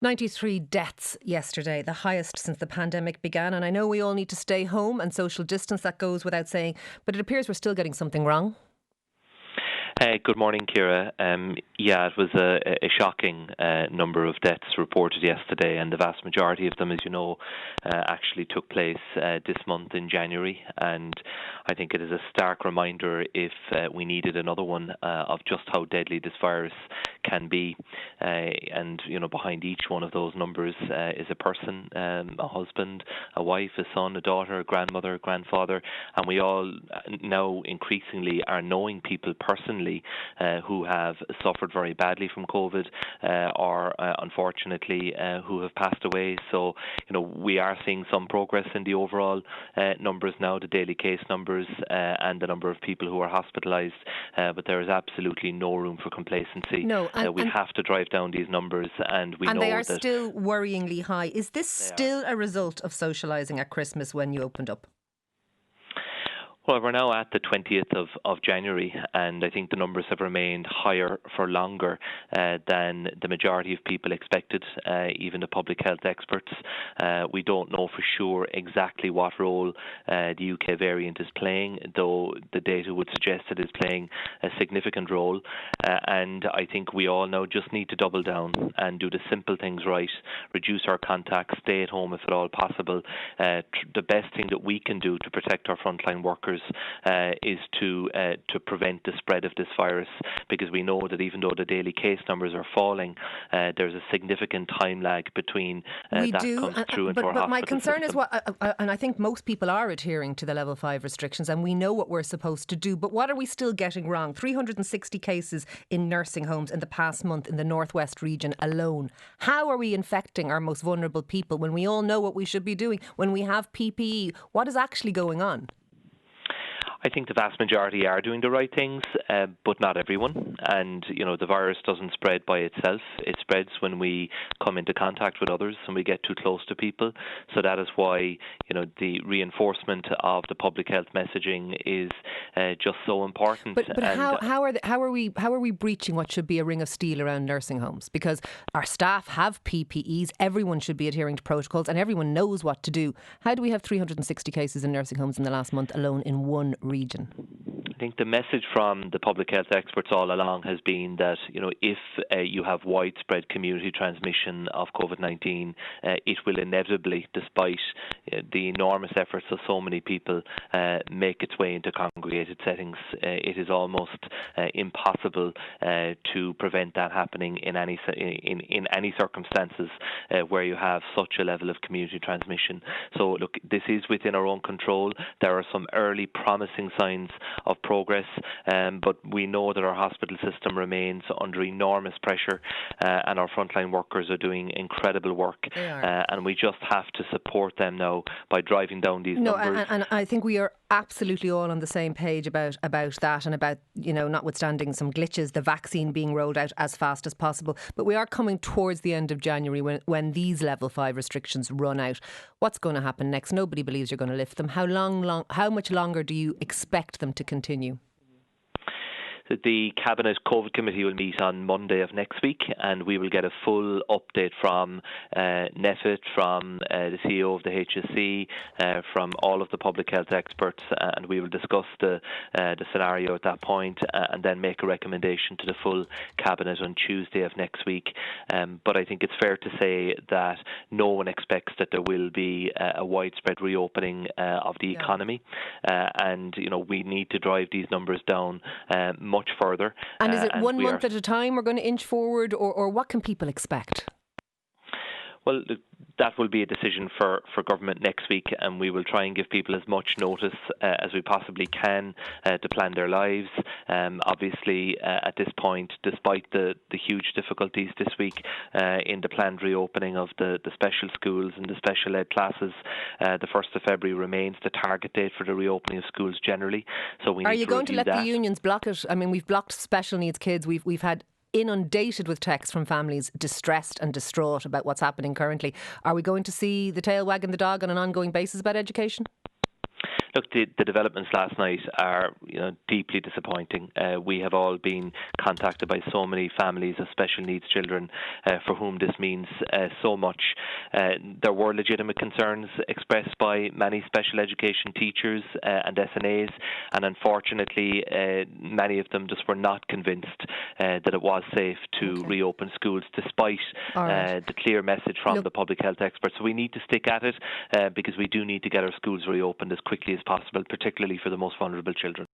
93 deaths yesterday, the highest since the pandemic began. And I know we all need to stay home and social distance, that goes without saying, but it appears we're still getting something wrong. Good morning, Ciara. It was a shocking number of deaths reported yesterday, and the vast majority of them, as you know, actually took place this month in January. And I think it is a stark reminder, if we needed another one, of just how deadly this virus can be. And, behind each one of those numbers is a person, a husband, a wife, a son, a daughter, a grandmother, a grandfather, and we all now increasingly are knowing people personally who have suffered very badly from COVID or unfortunately who have passed away. So, we are seeing some progress in the overall numbers now, the daily case numbers and the number of people who are hospitalised, but there is absolutely no room for complacency. No, we have to drive down these numbers, and we know they are that still worryingly high. Is this still a result of socialising at Christmas when you opened up? Well, we're now at the 20th of January, and I think the numbers have remained higher for longer than the majority of people expected, even the public health experts. We don't know for sure exactly what role the UK variant is playing, though the data would suggest it is playing a significant role. And I think we all now just need to double down and do the simple things right, reduce our contacts, stay at home if at all possible. The best thing that we can do to protect our frontline workers is to prevent the spread of this virus, because we know that even though the daily case numbers are falling, there's a significant time lag between that comes through into our hospital my concern system. is and I think most people are adhering to the level 5 restrictions, and we know what we're supposed to do, but what are we still getting wrong? 360 cases in nursing homes in the past month in the northwest region alone. How are we infecting our most vulnerable people when we all know what we should be doing, when we have PPE? What is actually going on? I think the vast majority are doing the right things, but not everyone. And, the virus doesn't spread by itself. It spreads when we come into contact with others and we get too close to people. So that is why, the reinforcement of the public health messaging is just so important. But how are we breaching what should be a ring of steel around nursing homes? Because our staff have PPEs, everyone should be adhering to protocols, and everyone knows what to do. How do we have 360 cases in nursing homes in the last month alone in one region? I think the message from the public health experts all along has been that, if you have widespread community transmission of COVID-19, it will inevitably, despite the enormous efforts of so many people, make its way into congregated settings. It is almost impossible to prevent that happening in any circumstances where you have such a level of community transmission. So, look, this is within our own control. There are some early promising signs of progress, but we know that our hospital system remains under enormous pressure, and our frontline workers are doing incredible work, and we just have to support them now by driving down these numbers. And I think we are absolutely all on the same page about that, and about, notwithstanding some glitches, the vaccine being rolled out as fast as possible. But we are coming towards the end of January when these level 5 restrictions run out. What's going to happen next? Nobody believes you're going to lift them. How much longer do you expect them to continue? The Cabinet COVID Committee will meet on Monday of next week, and we will get a full update from NPHET, from the CEO of the HSE, from all of the public health experts, and we will discuss the scenario at that point, and then make a recommendation to the full Cabinet on Tuesday of next week. But I think it's fair to say that no one expects that there will be a widespread reopening of the economy, and we need to drive these numbers down much further. And is it 1 month at a time we're going to inch forward, or what can people expect? Well, that will be a decision for government next week, and we will try and give people as much notice as we possibly can to plan their lives. Obviously, at this point, despite the huge difficulties this week in the planned reopening of the special schools and the special ed classes, the 1st of February remains the target date for the reopening of schools generally. So we Are need you to going to let that. The unions block it? I mean, we've blocked special needs kids. We've had inundated with texts from families distressed and distraught about what's happening currently. Are we going to see the tail wagging the dog on an ongoing basis about education? Look, the developments last night are deeply disappointing. We have all been contacted by so many families of special needs children for whom this means so much. There were legitimate concerns expressed by many special education teachers and SNAs, and unfortunately many of them just were not convinced that it was safe to reopen schools despite the clear message from the public health experts. So we need to stick at it because we do need to get our schools reopened as quickly as possible, particularly for the most vulnerable children.